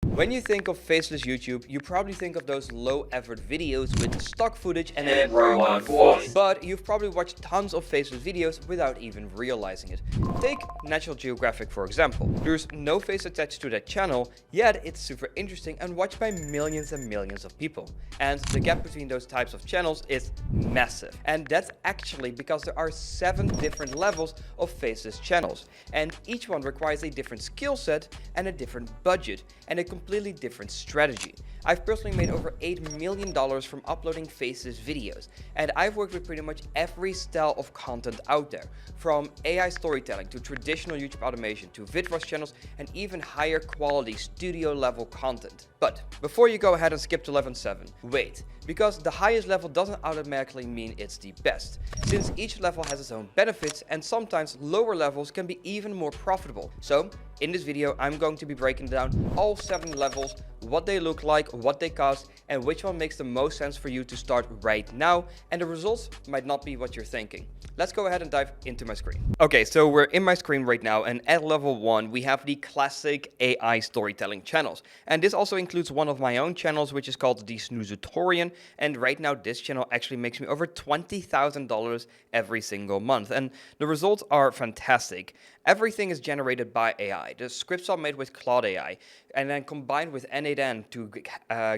When you think of faceless YouTube, you probably think of those low effort videos with stock footage and a robot voice. But you've probably watched tons of faceless videos without even realizing it. Take National Geographic for example. There's no face attached to that channel, yet it's super interesting and watched by millions and millions of people. And the gap between those types of channels is massive. And that's actually because there are 7 different levels of faceless channels. And each one requires a different skill set and a different budget and a completely different strategy. I've personally made over $8 million from uploading faceless videos, and I've worked with pretty much every style of content out there, from AI storytelling to traditional YouTube automation to VidRush channels and even higher quality studio level content. But before you go ahead and skip to level 7, wait, because the highest level doesn't automatically mean it's the best, since each level has its own benefits and sometimes lower levels can be even more profitable. So in this video I'm going to be breaking down all 7 levels, what they look like, what they cost, and which one makes the most sense for you to start right now, and the results might not be what you're thinking. Let's go ahead and dive into my screen. Okay, so we're in my screen right now, and at level 1 we have the classic AI storytelling channels, and this also includes one of my own channels which is called the Snoozatorian, and right now this channel actually makes me over $20,000 every single month, and the results are fantastic. Everything is generated by AI. The scripts are made with Claude AI and then combined with N8N to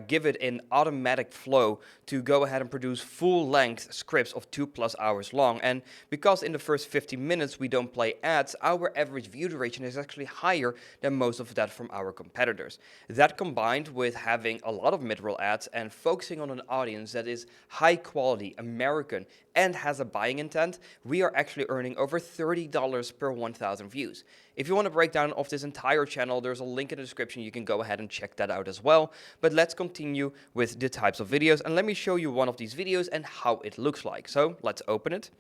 give it an automatic flow to go ahead and produce full-length scripts of 2+ hours long. And because in the first 50 minutes we don't play ads, our average view duration is actually higher than most of that from our competitors. That combined with having a lot of mid-roll ads and focusing on an audience that is high quality, American, and has a buying intent, we are actually earning over $30 per 1,000 views. If you want a breakdown of this entire channel, there's a link in the description. You can go ahead and check that out as well. But let's continue with the types of videos, and let me show you one of these videos and how it looks like. So let's open it.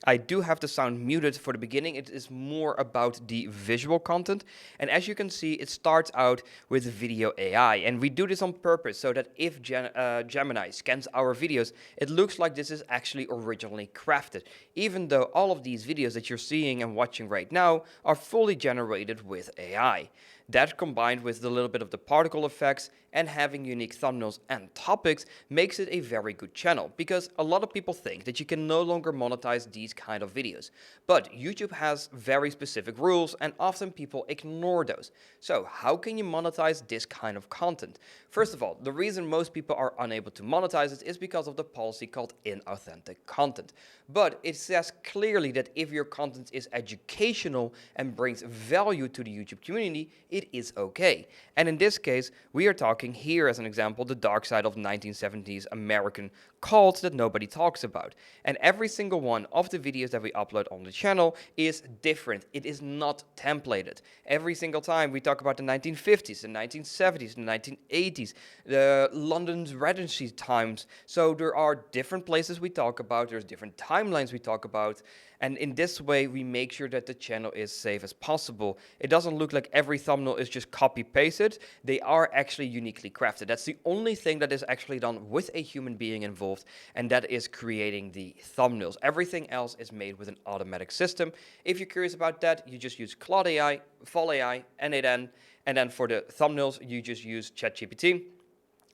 I do have the sound muted for the beginning. It is more about the visual content. And as you can see, it starts out with video AI. And we do this on purpose so that if Gemini scans our videos, it looks like this is actually originally crafted. Even though all of these videos that you're seeing and watching right now are fully generated with AI. That combined with the little bit of the particle effects and having unique thumbnails and topics makes it a very good channel, because a lot of people think that you can no longer monetize these kind of videos. But YouTube has very specific rules and often people ignore those. So how can you monetize this kind of content? First of all, the reason most people are unable to monetize it is because of the policy called inauthentic content. But it says clearly that if your content is educational and brings value to the YouTube community, it is okay. And in this case, we are talking here as an example, the dark side of 1970s American cults that nobody talks about. And every single one of the videos that we upload on the channel is different. It is not templated. Every single time we talk about the 1950s, the 1970s, the 1980s, the London's Regency times. So there are different places we talk about, there's different timelines we talk about, and in this way we make sure that the channel is safe as possible. It doesn't look like every thumbnail is just copy-pasted. They are actually uniquely crafted. That's the only thing that is actually done with a human being involved, and that is creating the thumbnails. Everything else is made with an automatic system. If you're curious about that, you just use Claude AI, Vol AI, N8N, and then for the thumbnails, you just use ChatGPT.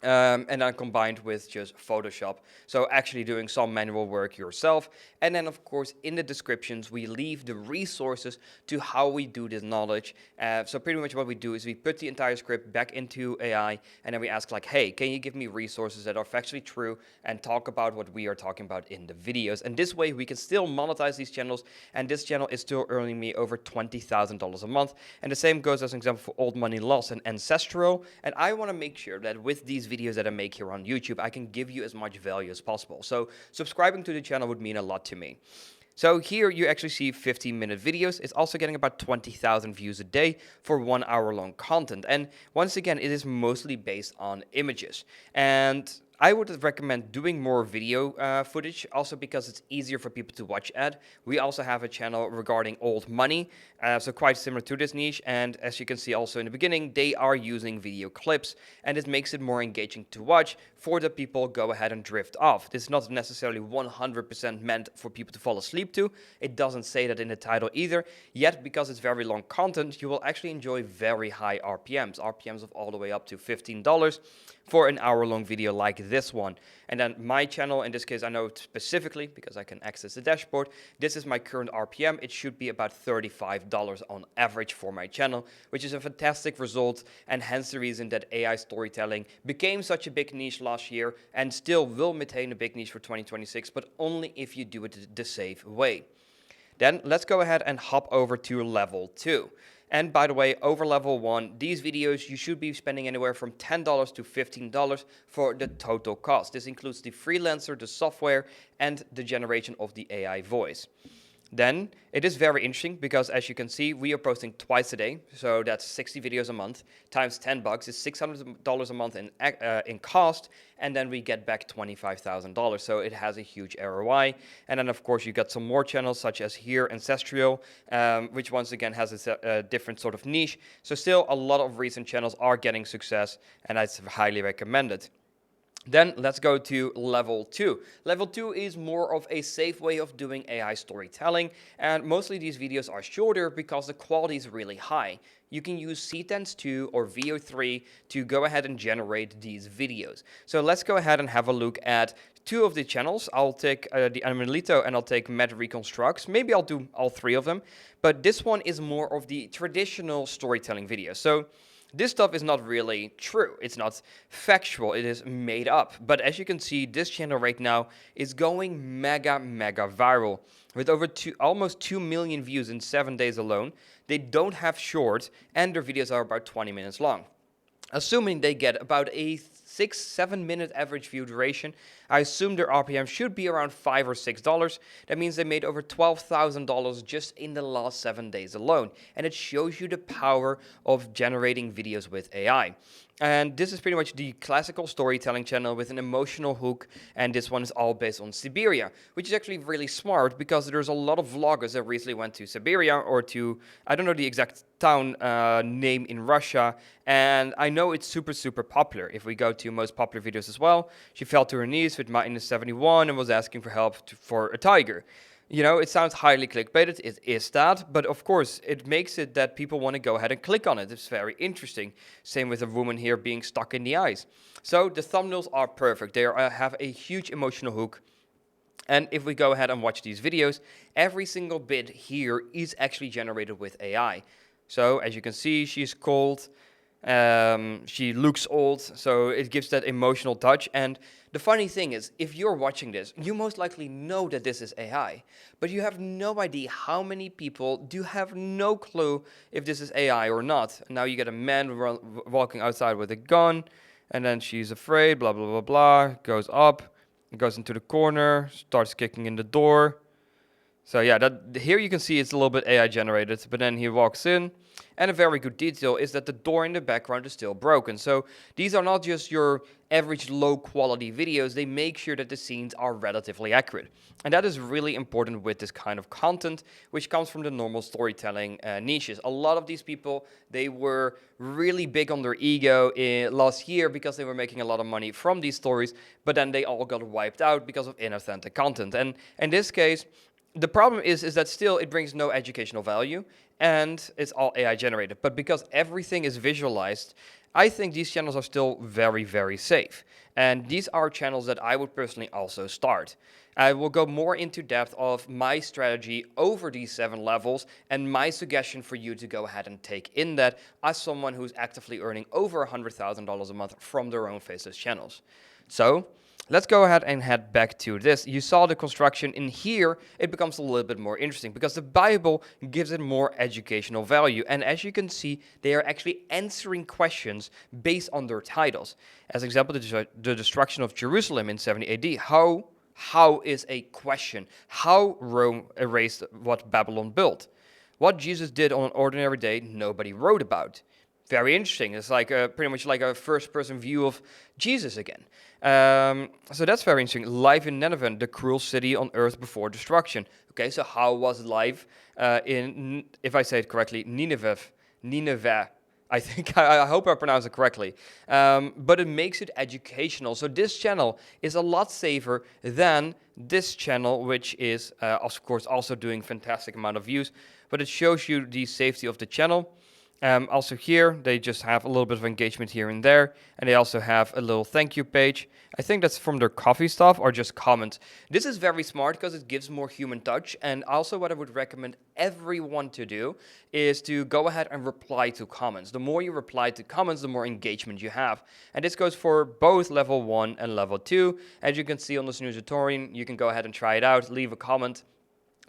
And then combined with just Photoshop. So actually doing some manual work yourself. And then of course in the descriptions we leave the resources to how we do this knowledge. So pretty much what we do is we put the entire script back into AI and then we ask like, hey, can you give me resources that are factually true and talk about what we are talking about in the videos. And this way we can still monetize these channels, and this channel is still earning me over $20,000 a month. And the same goes as an example for Old Money Lost and Ancestral. And I want to make sure that with these videos that I make here on YouTube, I can give you as much value as possible. So subscribing to the channel would mean a lot to me. So here you actually see 15-minute videos. It's also getting about 20,000 views a day for 1 hour long content. And once again, it is mostly based on images. And I would recommend doing more video footage, also because it's easier for people to watch at. We also have a channel regarding old money, so quite similar to this niche. And as you can see also in the beginning, they are using video clips, and it makes it more engaging to watch for the people go ahead and drift off. This is not necessarily 100% meant for people to fall asleep to. It doesn't say that in the title either. Yet, because it's very long content, you will actually enjoy very high RPMs of all the way up to $15 for an hour-long video like this one. And then my channel, in this case, I know specifically because I can access the dashboard. This is my current RPM. It should be about $35 on average for my channel, which is a fantastic result, and hence the reason that AI storytelling became such a big niche last year and still will maintain a big niche for 2026, but only if you do it the safe way. Then let's go ahead and hop over to level 2. And by the way, over level 1, these videos you should be spending anywhere from $10 to $15 for the total cost. This includes the freelancer, the software, and the generation of the AI voice. Then it is very interesting because, as you can see, we are posting twice a day, so that's 60 videos a month times $10 is $600 a month in cost, and then we get back $25,000. So it has a huge ROI. And then of course you got some more channels such as here Ancestral, which once again has a different sort of niche. So still a lot of recent channels are getting success, and I highly recommend it. Then let's go to level 2. Level 2 is more of a safe way of doing AI storytelling, and mostly these videos are shorter because the quality is really high. You can use C10s2 or VO3 to go ahead and generate these videos. So let's go ahead and have a look at two of the channels. I'll take the Animalito and I'll take Matt Reconstructs. Maybe I'll do all three of them, but this one is more of the traditional storytelling video. So this stuff is not really true. It's not factual. It is made up. But as you can see, this channel right now is going mega viral with over almost 2 million views in 7 days alone. They don't have shorts, and their videos are about 20 minutes long. Assuming they get about a 6-7 minute average view duration, I assume their RPM should be around $5 or $6. That means they made over $12,000 just in the last 7 days alone. And it shows you the power of generating videos with AI. And this is pretty much the classical storytelling channel with an emotional hook, and this one is all based on Siberia, which is actually really smart because there's a lot of vloggers that recently went to Siberia or to, I don't know the exact town name in Russia, and I know it's super popular. If we go to most popular videos as well, she fell to her knees with -71 and was asking for help for a tiger. You know, it sounds highly clickbaited, it is that, but of course it makes it that people want to go ahead and click on it. It's very interesting. Same with a woman here being stuck in the ice. So the thumbnails are perfect. They have a huge emotional hook. And if we go ahead and watch these videos, every single bit here is actually generated with AI. So as you can see, she's cold. She looks old, so it gives that emotional touch. And the funny thing is, if you're watching this, you most likely know that this is AI, but you have no idea how many people do have no clue if this is AI or not. And now you get a man walking outside with a gun, and then she's afraid, blah, blah, blah, blah, goes up, goes into the corner, starts kicking in the door. So yeah, here you can see it's a little bit AI generated, but then he walks in, and a very good detail is that the door in the background is still broken. So these are not just your average low quality videos, they make sure that the scenes are relatively accurate. And that is really important with this kind of content, which comes from the normal storytelling niches. A lot of these people, they were really big on their ego last year because they were making a lot of money from these stories, but then they all got wiped out because of inauthentic content. And in this case, the problem is that still it brings no educational value, and it's all AI generated. But because everything is visualized, I think these channels are still very safe. And these are channels that I would personally also start. I will go more into depth of my strategy over these 7 levels and my suggestion for you to go ahead and take in that as someone who's actively earning over $100,000 a month from their own Faceless channels. So let's go ahead and head back to this. You saw the construction in here. It becomes a little bit more interesting because the Bible gives it more educational value. And as you can see, they are actually answering questions based on their titles. As an example, the destruction of Jerusalem in 70 AD. How is a question? How Rome erased what Babylon built? What Jesus did on an ordinary day, nobody wrote about. Very interesting. It's like pretty much like a first-person view of Jesus again. So that's very interesting. Life in Nineveh, the cruel city on earth before destruction. Okay, so how was life if I say it correctly, Nineveh. I think I hope I pronounce it correctly. But it makes it educational. So this channel is a lot safer than this channel, which is of course also doing fantastic amount of views. But it shows you the safety of the channel. Also here, they just have a little bit of engagement here and there. And they also have a little thank you page. I think that's from their coffee stuff or just comments. This is very smart because it gives more human touch. And also what I would recommend everyone to do is to go ahead and reply to comments. The more you reply to comments, the more engagement you have. And this goes for both level 1 and level 2. As you can see on the snooze tutorial, you can go ahead and try it out, leave a comment.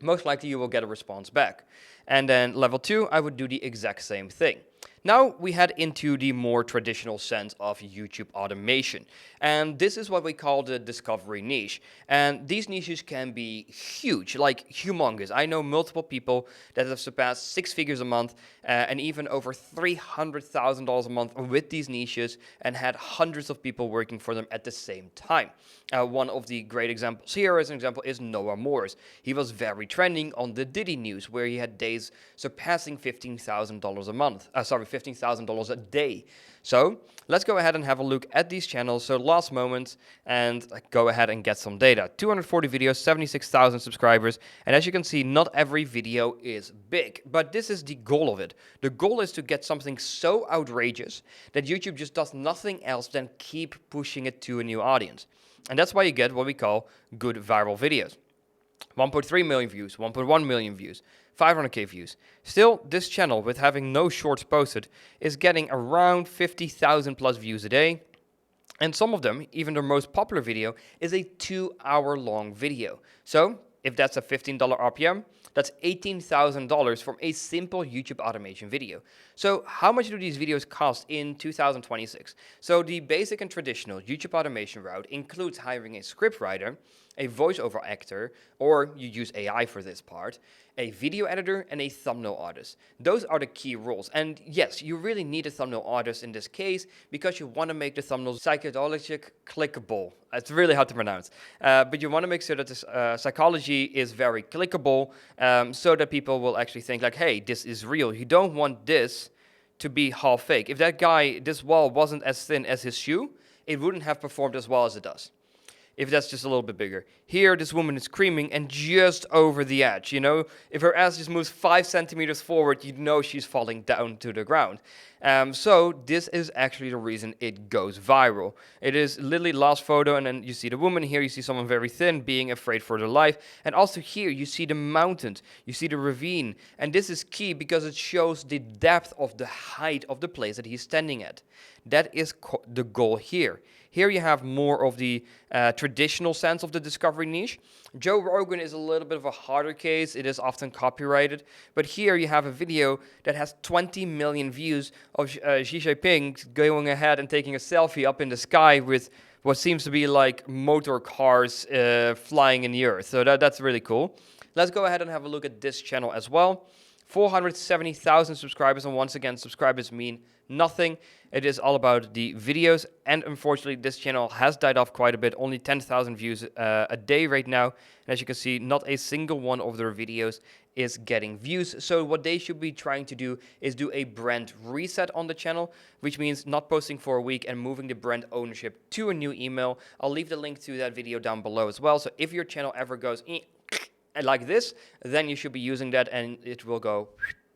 Most likely you will get a response back. And then level 2, I would do the exact same thing. Now we head into the more traditional sense of YouTube automation. And this is what we call the discovery niche. And these niches can be huge, like humongous. I know multiple people that have surpassed 6 figures a month and even over $300,000 a month with these niches and had hundreds of people working for them at the same time. One of the great examples here as an example is Noah Morris. He was very trending on the Diddy news where he had days surpassing $15,000 a month. $15,000 a day. So let's go ahead and have a look at these channels. So last moment and go ahead and get some data. 240 videos, 76,000 subscribers. And as you can see, not every video is big, but this is the goal of it. The goal is to get something so outrageous that YouTube just does nothing else than keep pushing it to a new audience. And that's why you get what we call good viral videos. 1.3 million views, 1.1 million views, 500k views. Still, this channel, with having no shorts posted, is getting around 50,000 plus views a day. And some of them, even their most popular video, is a 2-hour long video. So, if that's a $15 RPM, that's $18,000 from a simple YouTube automation video. So how much do these videos cost in 2026? So the basic and traditional YouTube automation route includes hiring a scriptwriter, a voiceover actor, or you use AI for this part, a video editor, and a thumbnail artist. Those are the key roles. And yes, you really need a thumbnail artist in this case because you want to make the thumbnails psychological clickable. It's really hard to pronounce. But you want to make sure that this psychology is very clickable so that people will actually think like, hey, this is real. You don't want this to be half fake. If that guy, this wall wasn't as thin as his shoe, it wouldn't have performed as well as it does. If that's just a little bit bigger. Here, this woman is screaming and just over the edge, you know? If her ass just moves 5 centimeters forward, you know she's falling down to the ground. So this is actually the reason it goes viral. It is literally last photo, and then you see the woman. Here you see someone very thin being afraid for their life. And also here you see the mountains, you see the ravine. And this is key because it shows the depth of the height of the place that he's standing at. That is the goal here. Here you have more of the traditional sense of the discovery niche. Joe Rogan is a little bit of a harder case. It is often copyrighted. But here you have a video that has 20 million views of Xi Jinping going ahead and taking a selfie up in the sky with what seems to be like motor cars flying in the earth. So that's really cool. Let's go ahead and have a look at this channel as well. 470,000 subscribers, and once again, subscribers mean nothing. It is all about the videos, and unfortunately, this channel has died off quite a bit. Only 10,000 views a day right now. And as you can see, not a single one of their videos is getting views. So what they should be trying to do is do a brand reset on the channel, which means not posting for a week and moving the brand ownership to a new email. I'll leave the link to that video down below as well. So if your channel ever goes like this, then you should be using that and it will go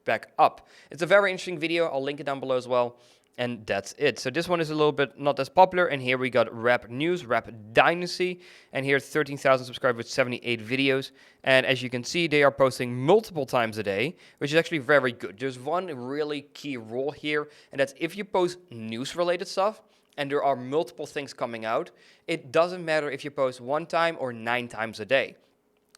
back up. It's a very interesting video. I'll link it down below as well. And that's it. So this one is a little bit not as popular. And here we got Rap News, Rap Dynasty. And here 13,000 subscribers with 78 videos. And as you can see, they are posting multiple times a day, which is actually very good. There's one really key rule here. And that's if you post news-related stuff, and there are multiple things coming out, it doesn't matter if you post 1 time or 9 times a day.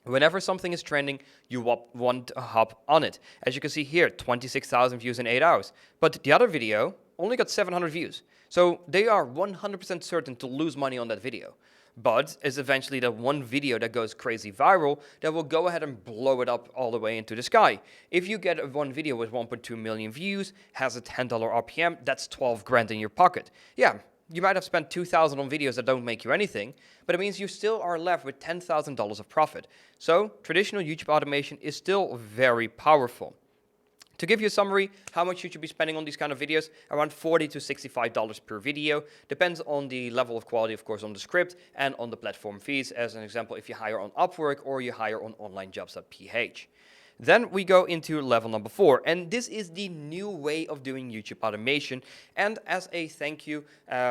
Whenever something is trending, you want to hop on it. As you can see here, 26,000 views in 8 hours. But the other video only got 700 views. So they are 100% certain to lose money on that video. but it's eventually that one video that goes crazy viral that will go ahead and blow it up all the way into the sky. If you get one video with 1.2 million views, has a $10 RPM, that's 12 grand in your pocket. Yeah, you might have spent $2,000 on videos that don't make you anything, but it means you still are left with $10,000 of profit. So traditional YouTube automation is still very powerful. To give you a summary, how much you should be spending on these kind of videos, around $40 to $65 per video. Depends on the level of quality, of course, on the script and on the platform fees. As an example, if you hire on Upwork or you hire on onlinejobs.ph. Then we go into level number 4, and this is the new way of doing YouTube automation. And as a thank you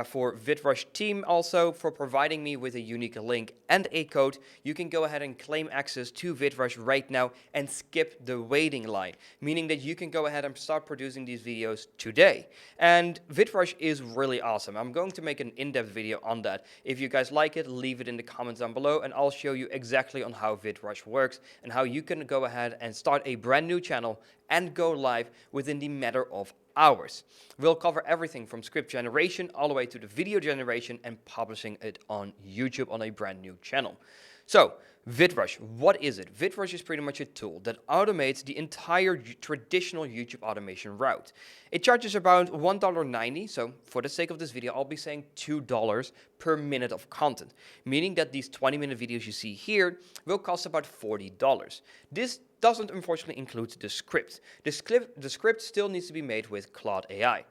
for VidRush team also for providing me with a unique link and a code, you can go ahead and claim access to VidRush right now and skip the waiting line, meaning that you can go ahead and start producing these videos today. And VidRush is really awesome. I'm going to make an in-depth video on that. If you guys like it, leave it in the comments down below, and I'll show you exactly on how VidRush works and how you can go ahead and start a brand new channel and go live within the matter of hours. We'll cover everything from script generation all the way to the video generation and publishing it on YouTube on a brand new channel. So, VidRush, what is it? VidRush is pretty much a tool that automates the entire traditional YouTube automation route. It charges about $1.90, so for the sake of this video, I'll be saying $2 per minute of content, meaning that these 20-minute videos you see here will cost about $40. This doesn't unfortunately include the script. The script still needs to be made with Claude AI.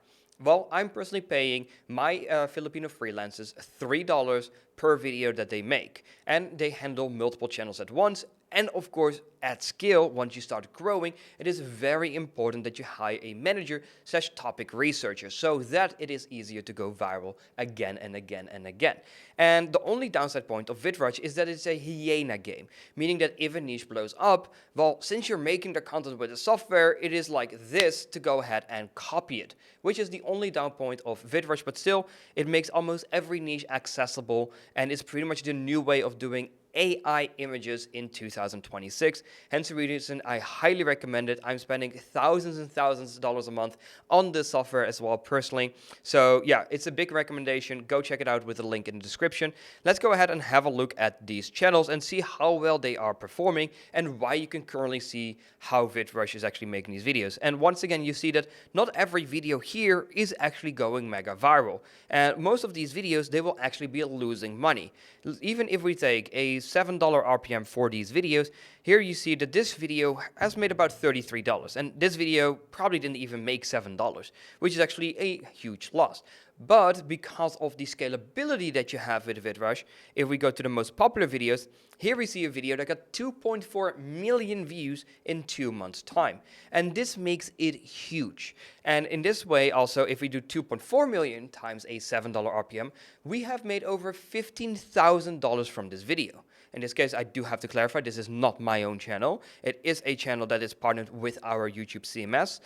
Well, I'm personally paying my Filipino freelancers $3 per video that they make, and they handle multiple channels at once. And of course, at scale, once you start growing, it is very important that you hire a manager / topic researcher so that it is easier to go viral again and again and again. And the only downside point of VidRush is that it's a hyena game, meaning that if a niche blows up, well, since you're making the content with the software, it is like this to go ahead and copy it, which is the only down point of VidRush, but still, it makes almost every niche accessible, and it's pretty much the new way of doing AI images in 2026. Hence the reason I highly recommend it. I'm spending thousands and thousands of dollars a month on this software as well personally. So yeah, it's a big recommendation. Go check it out with the link in the description. Let's go ahead and have a look at these channels and see how well they are performing and why you can currently see how VidRush is actually making these videos. And once again, you see that not every video here is actually going mega viral. And most of these videos, they will actually be losing money. Even if we take a $7 RPM for these videos, here you see that this video has made about $33, and this video probably didn't even make $7, which is actually a huge loss. But because of the scalability that you have with VidRush, if we go to the most popular videos, here we see a video that got 2.4 million views in 2 months' time. And this makes it huge. And in this way also, if we do 2.4 million times a $7 RPM, we have made over $15,000 from this video. In this case, I do have to clarify, this is not my own channel. It is a channel that is partnered with our YouTube CMS.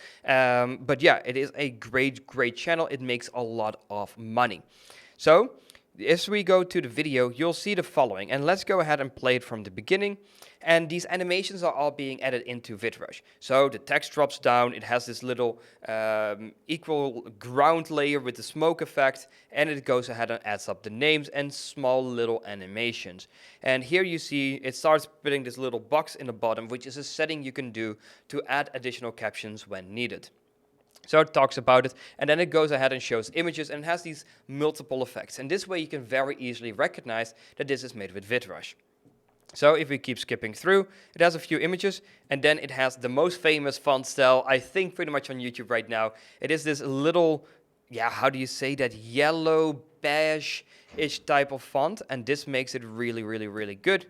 But yeah, it is a great channel. It makes a lot of money. So, as we go to the video, you'll see the following. And let's go ahead and play it from the beginning. And these animations are all being added into VidRush. So the text drops down, it has this little equal ground layer with the smoke effect, and it goes ahead and adds up the names and small little animations. And here you see it starts putting this little box in the bottom, which is a setting you can do to add additional captions when needed. So it talks about it, and then it goes ahead and shows images, and it has these multiple effects. And this way you can very easily recognize that this is made with VidRush. So if we keep skipping through, it has a few images, and then it has the most famous font style, I think pretty much on YouTube right now. It is this little, yeah, how do you say that, yellow, beige-ish type of font, and this makes it really good.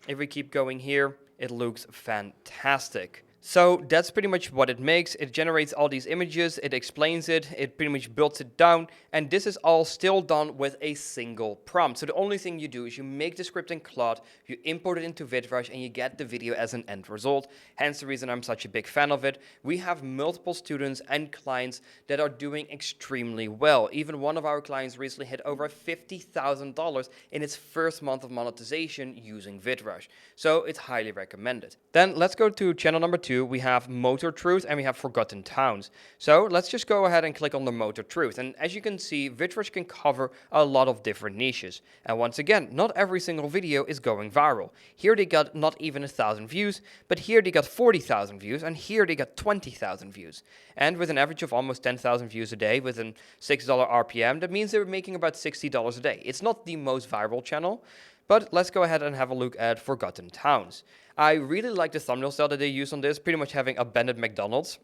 If we keep going here, it looks fantastic. So that's pretty much what it makes. It generates all these images, it explains it, it pretty much builds it down, and this is all still done with a single prompt. So the only thing you do is you make the script in Claude, you import it into VidRush, and you get the video as an end result. Hence the reason I'm such a big fan of it. We have multiple students and clients that are doing extremely well. Even one of our clients recently hit over $50,000 in its first month of monetization using VidRush. So it's highly recommended. Then let's go to channel number 2. to, we have Motor Truth and we have Forgotten Towns. So let's just go ahead and click on the Motor Truth. And as you can see, VidRush can cover a lot of different niches. And once again, not every single video is going viral. Here they got not even 1,000 views, but here they got 40,000 views, and here they got 20,000 views. And with an average of almost 10,000 views a day with a $6 RPM, that means they're making about $60 a day. It's not the most viral channel, but let's go ahead and have a look at Forgotten Towns. I really like the thumbnail style that they use on this, pretty much having abandoned McDonald's.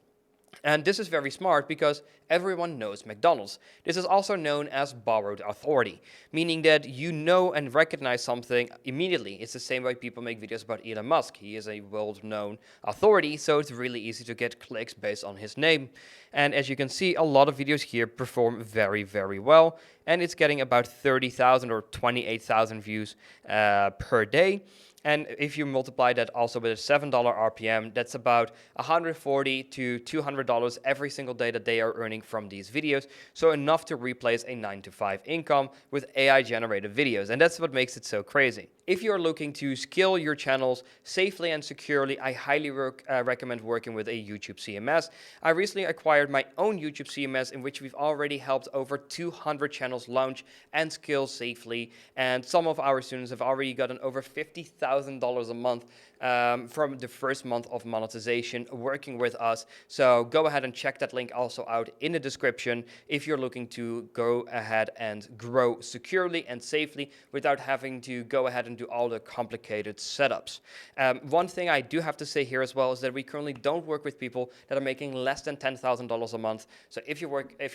And this is very smart because everyone knows McDonald's. This is also known as borrowed authority, meaning that you know and recognize something immediately. It's the same way people make videos about Elon Musk. He is a world-known authority, so it's really easy to get clicks based on his name. And as you can see, a lot of videos here perform very, very well. And it's getting about 30,000 or 28,000 views per day. And if you multiply that also with a $7 RPM, that's about $140 to $200 every single day that they are earning from these videos. So enough to replace a 9-to-5 income with AI-generated videos. And that's what makes it so crazy. If you're looking to scale your channels safely and securely, I highly recommend working with a YouTube CMS. I recently acquired my own YouTube CMS in which we've already helped over 200 channels launch and scale safely. And some of our students have already gotten over $50,000 a month from the first month of monetization working with us. So go ahead and check that link also out in the description if you're looking to go ahead and grow securely and safely without having to go ahead and do all the complicated setups. One thing I do have to say here as well is that we currently don't work with people that are making less than $10,000 a month. So if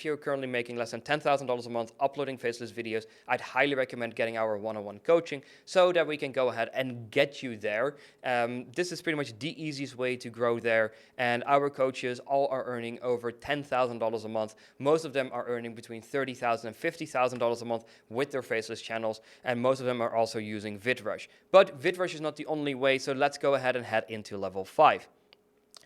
you're currently making less than $10,000 a month uploading Faceless videos, I'd highly recommend getting our one-on-one coaching so that we can go ahead and get you there. This is pretty much the easiest way to grow there, and our coaches all are earning over $10,000 a month. Most of them are earning between $30,000 and $50,000 a month with their Faceless channels, and most of them are also using VidRush. But VidRush is not the only way, so let's go ahead and head into level 5.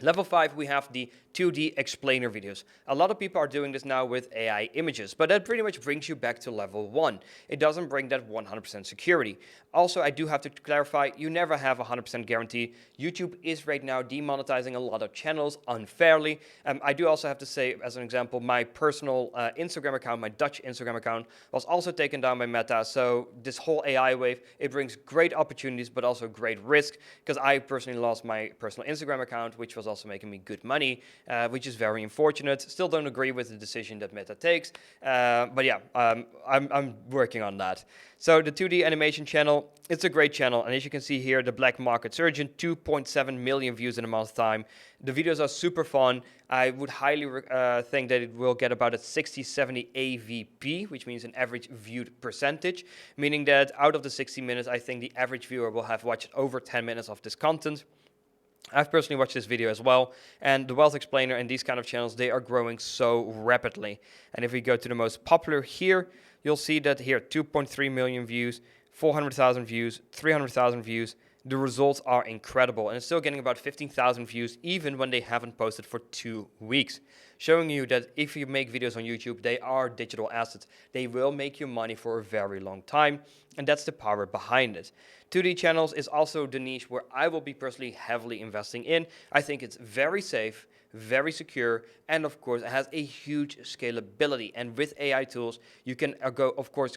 Level 5, we have the 2D explainer videos. A lot of people are doing this now with AI images, but that pretty much brings you back to level 1. It doesn't bring that 100% security. Also, I do have to clarify, you never have a 100% guarantee. YouTube is right now demonetizing a lot of channels unfairly. I do also have to say, as an example, my personal Instagram account, my Dutch Instagram account, was also taken down by Meta. So this whole AI wave, it brings great opportunities, but also great risk, because I personally lost my personal Instagram account, which was also making me good money, which is very unfortunate. Still don't agree with the decision that Meta takes, but yeah, I'm working on that. So the 2D animation channel, it's a great channel, and as you can see here, the Black Market Surgeon, 2.7 million views in a month's time. The videos are super fun. I would highly think that it will get about a 60-70 AVP, which means an average viewed percentage, meaning that out of the 60 minutes, I think the average viewer will have watched over 10 minutes of this content. I've personally watched this video as well, and the Wealth Explainer and these kind of channels, they are growing so rapidly. And if we go to the most popular here, you'll see that here, 2.3 million views, 400,000 views, 300,000 views. The results are incredible, and it's still getting about 15,000 views even when they haven't posted for 2 weeks. Showing you that if you make videos on YouTube, they are digital assets. They will make you money for a very long time, and that's the power behind it. 2D channels is also the niche where I will be personally heavily investing in. I think it's very safe, very secure, and of course it has a huge scalability. And with AI tools, you can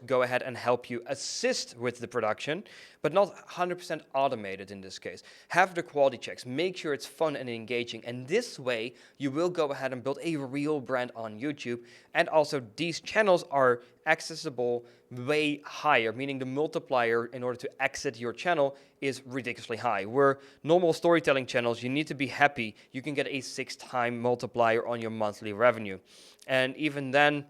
go ahead and help you assist with the production, but not 100% automated in this case. Have the quality checks, make sure it's fun and engaging, and this way you will go ahead and build a real brand on YouTube. And also these channels are accessible way higher, meaning the multiplier in order to exit your channel is ridiculously high. Where normal storytelling channels, you need to be happy you can get a 6-time multiplier on your monthly revenue. And even then,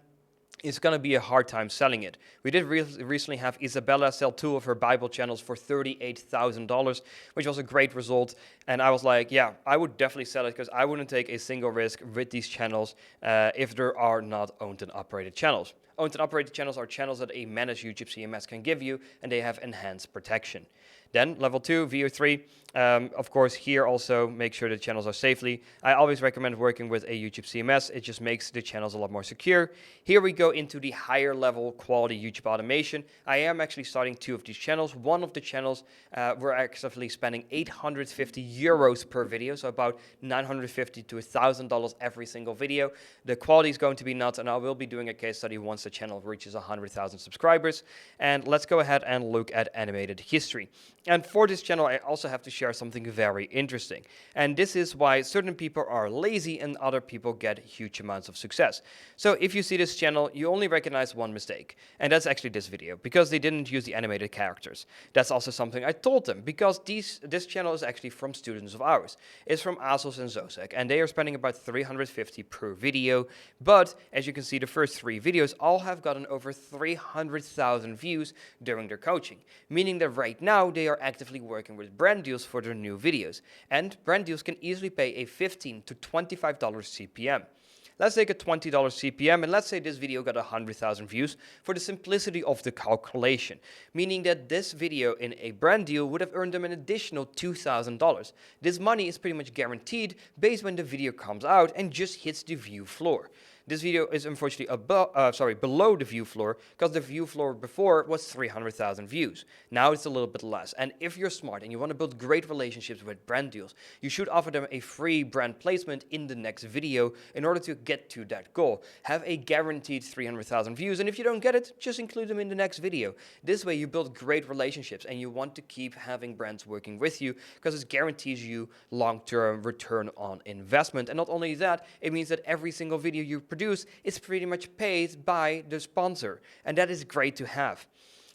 it's going to be a hard time selling it. We did recently have Isabella sell 2 of her Bible channels for $38,000, which was a great result. And I was like, yeah, I would definitely sell it because I wouldn't take a single risk with these channels if there are not owned and operated channels. Owned and operated channels are channels that a managed YouTube CMS can give you, and they have enhanced protection. Then level 2, VO3, of course here also make sure the channels are safely. I always recommend working with a YouTube CMS, it just makes the channels a lot more secure. Here we go into the higher level quality YouTube automation. I am actually starting 2 of these channels. One of the channels, we're actively spending 850 euros per video, so about $950 to $1,000 every single video. The quality is going to be nuts, and I will be doing a case study once the channel reaches 100,000 subscribers. And let's go ahead and look at animated history. And for this channel, I also have to share something very interesting. And this is why certain people are lazy and other people get huge amounts of success. So if you see this channel, you only recognize one mistake. And that's actually this video, because they didn't use the animated characters. That's also something I told them, because this channel is actually from students of ours. It's from Faceless and Zozek, and they are spending about 350 per video. But as you can see, the first 3 videos all have gotten over 300,000 views during their coaching. Meaning that right now they are actively working with brand deals for their new videos. And brand deals can easily pay a $15 to $25 CPM. Let's take a $20 CPM, and let's say this video got 100,000 views for the simplicity of the calculation, meaning that this video in a brand deal would have earned them an additional $2,000. This money is pretty much guaranteed based when the video comes out and just hits the view floor. This video is unfortunately below the view floor, because the view floor before was 300,000 views. Now it's a little bit less. And if you're smart and you want to build great relationships with brand deals, you should offer them a free brand placement in the next video in order to get to that goal. Have a guaranteed 300,000 views, and if you don't get it, just include them in the next video. This way you build great relationships, and you want to keep having brands working with you, because it guarantees you long-term return on investment. And not only that, it means that every single video you produce is pretty much paid by the sponsor, and that is great to have.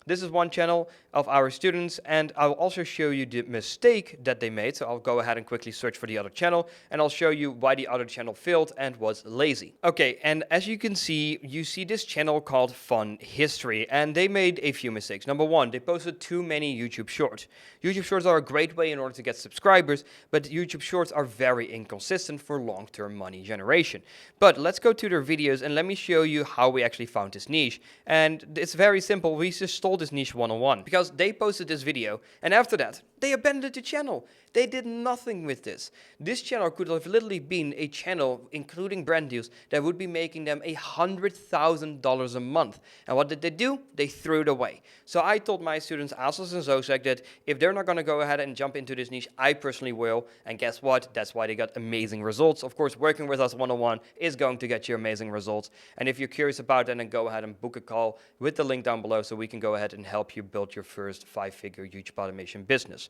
This is one channel of our students, and I'll also show you the mistake that they made. So I'll go ahead and quickly search for the other channel, and I'll show you why the other channel failed and was lazy. Okay, and as you can see, you see this channel called Fun History, and they made a few mistakes. Number 1, they posted too many YouTube Shorts. YouTube Shorts are a great way in order to get subscribers, but YouTube Shorts are very inconsistent for long-term money generation. But let's go to their videos, and let me show you how we actually found this niche. And it's very simple. We just stole this niche 101, because they posted this video, and after that they abandoned the channel. They did nothing with this. This channel could have literally been a channel including brand deals that would be making them $100,000 a month. And what did they do? They threw it away. So I told my students, Faceless and Zozek, that if they're not going to go ahead and jump into this niche, I personally will. And guess what? That's why they got amazing results. Of course, working with us 101 is going to get you amazing results. And if you're curious about that, then go ahead and book a call with the link down below, so we can go ahead and help you build your first 5-figure YouTube automation business.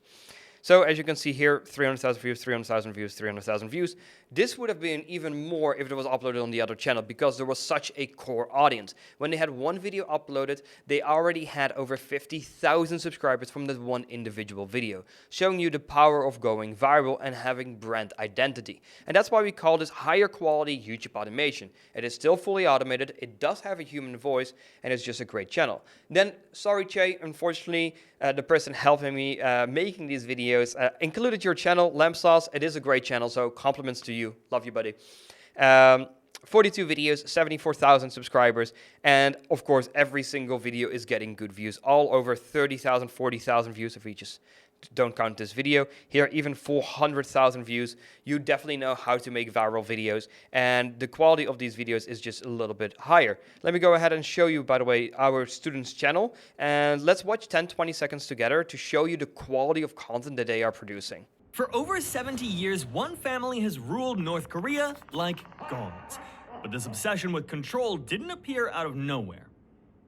So as you can see here, 300,000 views, 300,000 views, 300,000 views. This would have been even more if it was uploaded on the other channel, because there was such a core audience. When they had one video uploaded, they already had over 50,000 subscribers from that one individual video, showing you the power of going viral and having brand identity. And that's why we call this higher quality YouTube automation. It is still fully automated, it does have a human voice, and it's just a great channel. Then, sorry Che, unfortunately, the person helping me making these videos included your channel, Lamp Sauce. It is a great channel, so compliments to you. Love you, buddy. 42 videos, 74,000 subscribers, and of course every single video is getting good views, all over 30,000, 40,000 views if we just don't count this video. Here, even 400,000 views. You definitely know how to make viral videos, and the quality of these videos is just a little bit higher. Let me go ahead and show you, by the way, our students' channel, and let's watch 10-20 seconds together to show you the quality of content that they are producing. For over 70 years, one family has ruled North Korea like gods. But this obsession with control didn't appear out of nowhere.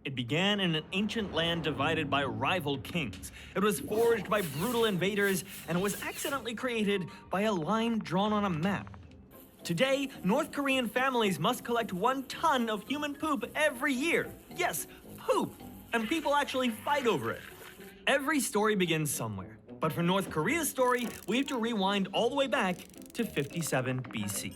It began in an ancient land divided by rival kings. It was forged by brutal invaders, and it was accidentally created by a line drawn on a map. Today, North Korean families must collect 1 ton of human poop every year. Yes, poop. And people actually fight over it. Every story begins somewhere. But for North Korea's story, we have to rewind all the way back to 57 BC.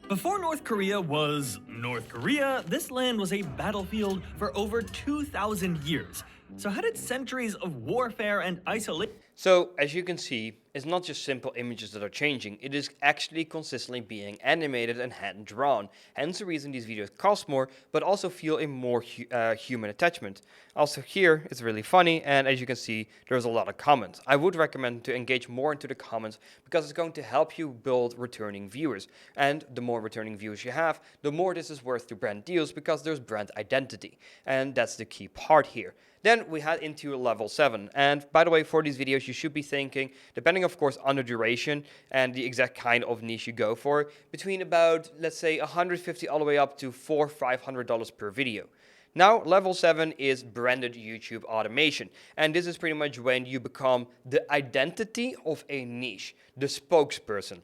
Before North Korea was North Korea, this land was a battlefield for over 2,000 years. So how did centuries of warfare and isolation... So, as you can see, it's not just simple images that are changing, it is actually consistently being animated and hand-drawn. Hence the reason these videos cost more, but also feel a more human attachment. Also here, it's really funny, and as you can see, there's a lot of comments. I would recommend to engage more into the comments, because it's going to help you build returning viewers. And the more returning viewers you have, the more this is worth to brand deals, because there's brand identity. And that's the key part here. Then we head into level 7. And by the way, for these videos, you should be thinking, depending of course on the duration and the exact kind of niche you go for, between about, let's say, $150 all the way up to $400-500 per video. Now, level 7 is branded YouTube automation. And this is pretty much when you become the identity of a niche, the spokesperson.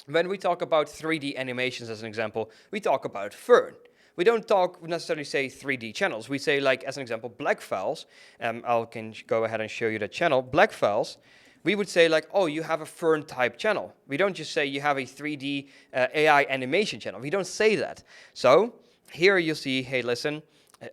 When we talk about 3D animations as an example, we talk about Fern. We don't necessarily say 3D channels. We say, like, as an example, Black Files. I can go ahead and show you the channel. Black Files, we would say, like, oh, you have a Fern type channel. We don't just say you have a 3D AI animation channel. We don't say that. So here you see, hey, listen,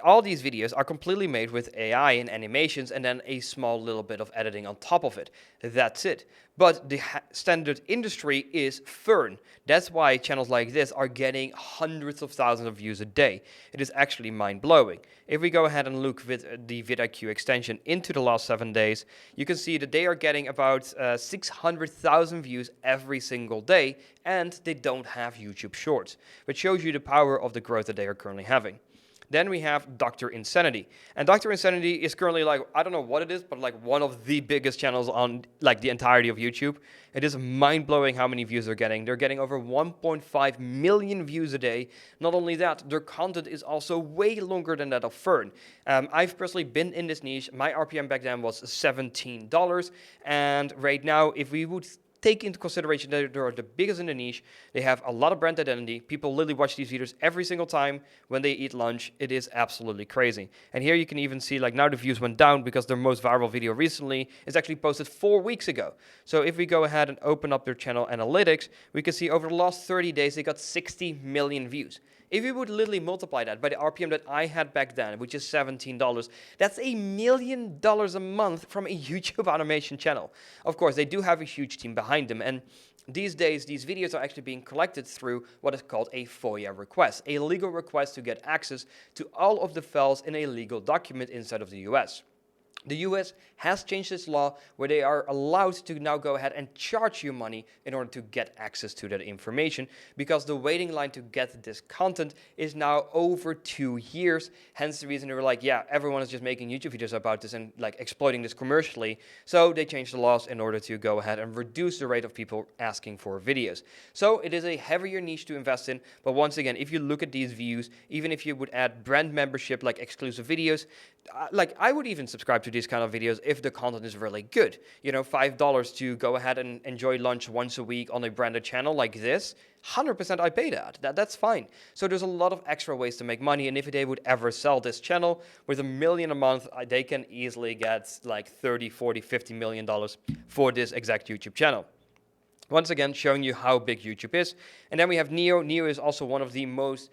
all these videos are completely made with AI and animations and then a small little bit of editing on top of it. That's it. But the standard industry is Fern. That's why channels like this are getting hundreds of thousands of views a day. It is actually mind-blowing. If we go ahead and look with the vidIQ extension into the last 7 days, you can see that they are getting about 600,000 views every single day, and they don't have YouTube Shorts, which shows you the power of the growth that they are currently having. Then we have Dr. Insanity. And Dr. Insanity is currently, like, I don't know what it is, but like one of the biggest channels on like the entirety of YouTube. It is mind-blowing how many views they're getting. They're getting over 1.5 million views a day. Not only that, their content is also way longer than that of Fern. I've personally been in this niche. My RPM back then was $17. And right now, if we would take into consideration that they are the biggest in the niche, they have a lot of brand identity. People literally watch these videos every single time when they eat lunch. It is absolutely crazy. And here you can even see, like, now the views went down because their most viral video recently is actually posted 4 weeks ago. So if we go ahead and open up their channel analytics, we can see over the last 30 days they got 60 million views. If you would literally multiply that by the RPM that I had back then, which is $17, that's $1 million a month from a YouTube automation channel. Of course, they do have a huge team behind them, and these days, these videos are actually being collected through what is called a FOIA request, a legal request to get access to all of the files in a legal document inside of the US. The US has changed its law where they are allowed to now go ahead and charge you money in order to get access to that information, because the waiting line to get this content is now over 2 years. Hence the reason they were like, yeah, everyone is just making YouTube videos about this and like exploiting this commercially. So they changed the laws in order to go ahead and reduce the rate of people asking for videos. So it is a heavier niche to invest in. But once again, if you look at these views, even if you would add brand membership like exclusive videos, like I would even subscribe to these kind of videos if the content is really good. You know, $5 to go ahead and enjoy lunch once a week on a branded channel like this, 100% I pay that. That's fine. So there's a lot of extra ways to make money, and if they would ever sell this channel with $1 million a month, they can easily get like 30, 40, $50 million for this exact YouTube channel. Once again, showing you how big YouTube is. And then we have Neo. Neo is also one of the most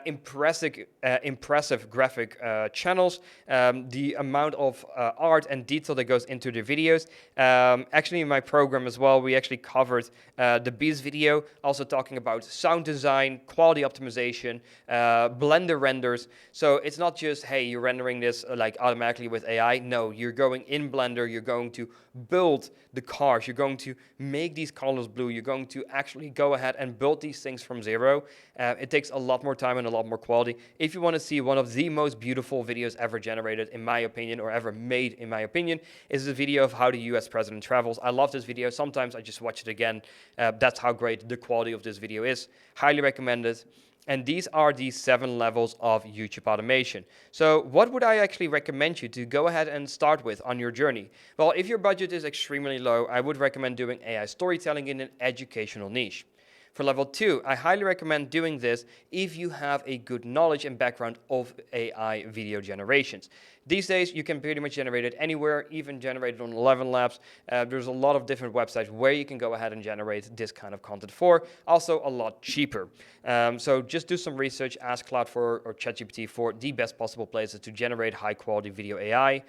impressive graphic channels. The amount of art and detail that goes into the videos. Actually, in my program as well, we actually covered the Beast video, also talking about sound design, quality optimization, Blender renders. So it's not just, hey, you're rendering this like automatically with AI. No, you're going in Blender, you're going to build the cars, you're going to make these colors blue, you're going to actually go ahead and build these things from zero. It takes a lot more time and a lot more quality. If you want to see one of the most beautiful videos ever generated, in my opinion, or ever made, in my opinion, is the video of how the US president travels. I love this video. Sometimes I just watch it again. That's how great the quality of this video is. Highly recommended. And these are the 7 levels of YouTube automation. So what would I actually recommend you to go ahead and start with on your journey? Well, if your budget is extremely low, I would recommend doing AI storytelling in an educational niche. For level 2, I highly recommend doing this if you have a good knowledge and background of AI video generations. These days, you can pretty much generate it anywhere, even generate it on 11 Labs. There's a lot of different websites where you can go ahead and generate this kind of content for, also a lot cheaper. So just do some research, ask Cloud or ChatGPT for the best possible places to generate high quality video AI.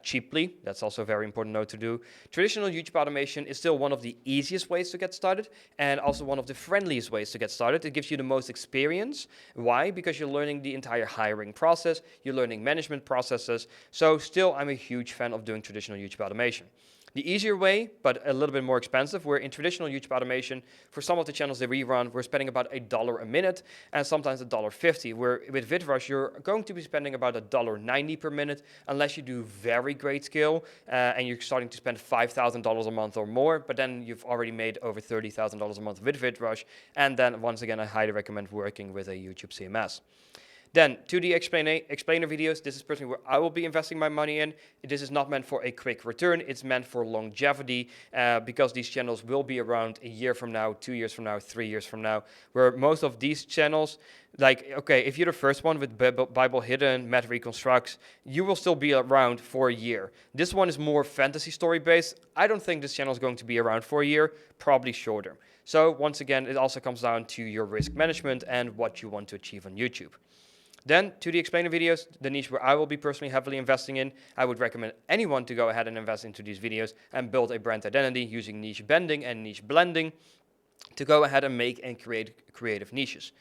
Cheaply. That's also a very important note to do. Traditional YouTube automation is still one of the easiest ways to get started and also one of the friendliest ways to get started. It gives you the most experience. Why? Because you're learning the entire hiring process, you're learning management processes. So still, I'm a huge fan of doing traditional YouTube automation. The easier way, but a little bit more expensive, where in traditional YouTube automation, for some of the channels that we run, we're spending about $1 a minute and sometimes $1.50, where with VidRush, you're going to be spending about $1.90 per minute, unless you do very great skill and you're starting to spend $5,000 a month or more, but then you've already made over $30,000 a month with VidRush, and then once again, I highly recommend working with a YouTube CMS. Then, 2D explainer videos, this is personally where I will be investing my money in. This is not meant for a quick return, it's meant for longevity, because these channels will be around a year from now, 2 years from now, 3 years from now, where most of these channels, like, okay, if you're the first one with Bible Hidden, Matt Reconstructs, you will still be around for a year. This one is more fantasy story based. I don't think this channel is going to be around for a year, probably shorter. So once again, it also comes down to your risk management and what you want to achieve on YouTube. Then, 2D explainer videos, the niche where I will be personally heavily investing in. I would recommend anyone to go ahead and invest into these videos and build a brand identity using niche bending and niche blending to go ahead and make and create creative niches.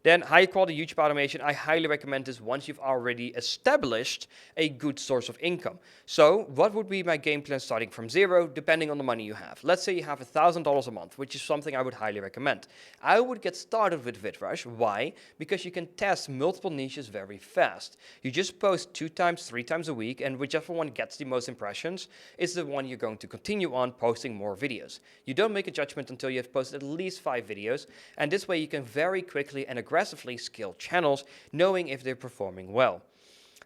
Then high quality YouTube automation, I highly recommend this once you've already established a good source of income. So what would be my game plan starting from zero, depending on the money you have? Let's say you have $1,000 a month, which is something I would highly recommend. I would get started with VidRush. Why? Because you can test multiple niches very fast. You just post 2 times, 3 times a week, and whichever one gets the most impressions is the one you're going to continue on posting more videos. You don't make a judgment until you have posted at least 5 videos, and this way you can very quickly and aggressively scale channels, knowing if they're performing well.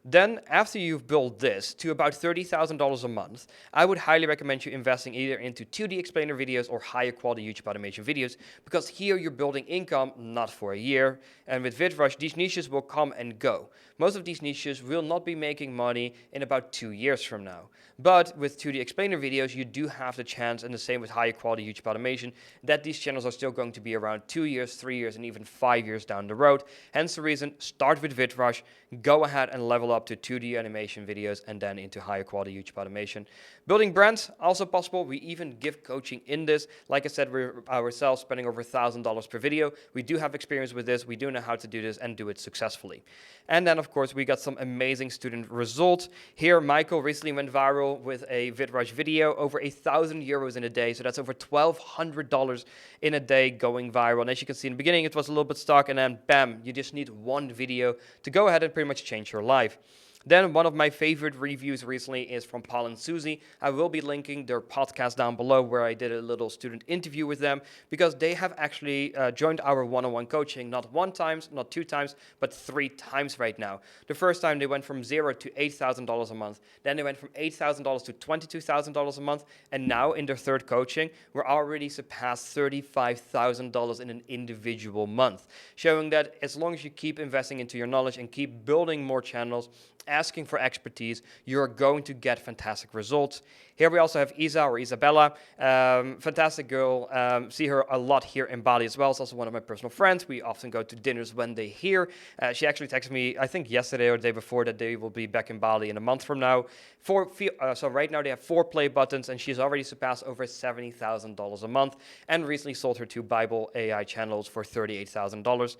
Then, after you've built this to about $30,000 a month, I would highly recommend you investing either into 2D explainer videos or higher quality YouTube automation videos, because here you're building income not for a year. And with VidRush, these niches will come and go. Most of these niches will not be making money in about 2 years from now. But with 2D explainer videos, you do have the chance, and the same with higher quality YouTube automation, that these channels are still going to be around 2 years, 3 years, and even 5 years down the road. Hence the reason, start with VidRush, go ahead and level up to 2D animation videos and then into higher quality YouTube automation. Building brands, also possible. We even give coaching in this. Like I said, we're ourselves spending over $1,000 per video. We do have experience with this. We do know how to do this and do it successfully. And then, of course, we got some amazing student results. Here, Michael recently went viral with a VidRush video, over €1,000 in a day. So that's over $1,200 in a day going viral. And as you can see in the beginning, it was a little bit stuck, and then bam, you just need one video to go ahead and pretty much change your life. Then one of my favorite reviews recently is from Paul and Susie. I will be linking their podcast down below, where I did a little student interview with them, because they have actually joined our one-on-one coaching, not 1 time, not 2 times, but 3 times right now. The first time they went from $0 to $8,000 a month. Then they went from $8,000 to $22,000 a month. And now in their 3rd coaching, we're already surpassed $35,000 in an individual month, showing that as long as you keep investing into your knowledge and keep building more channels, asking for expertise, you're going to get fantastic results. Here we also have Isa or Isabella, fantastic girl. See her a lot here in Bali as well. It's also one of my personal friends. We often go to dinners when they're here. She actually texted me, I think yesterday or the day before, that they will be back in Bali in a month from now. So right now they have 4 play buttons, and she's already surpassed over $70,000 a month, and recently sold her 2 Bible AI channels for $38,000.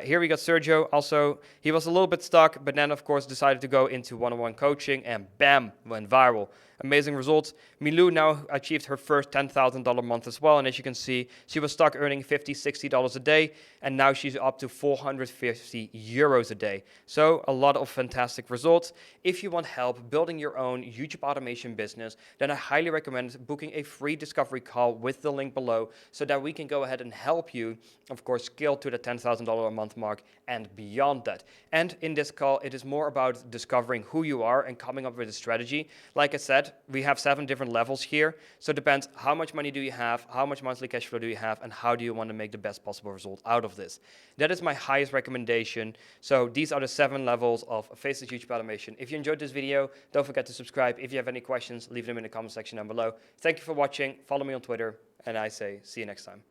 Here we got Sergio. Also, he was a little bit stuck, but then of course decided to go into one-on-one coaching, and bam, went viral. Amazing results. Milou now achieved her first $10,000 month as well, and as you can see, she was stuck earning $50, $60 a day, and now she's up to €450 a day. So a lot of fantastic results. If you want help building your own YouTube automation business, then I highly recommend booking a free discovery call with the link below, so that we can go ahead and help you, of course, scale to the $10,000 a month mark and beyond that. And in this call, it is more about discovering who you are and coming up with a strategy. Like I said, we have 7 different levels here. So it depends how much money do you have, how much monthly cash flow do you have, and how do you want to make the best possible result out of this. That is my highest recommendation. So these are the 7 levels of Faceless YouTube automation. If you enjoyed this video, don't forget to subscribe. If you have any questions, leave them in the comment section down below. Thank you for watching. Follow me on Twitter, and I say see you next time.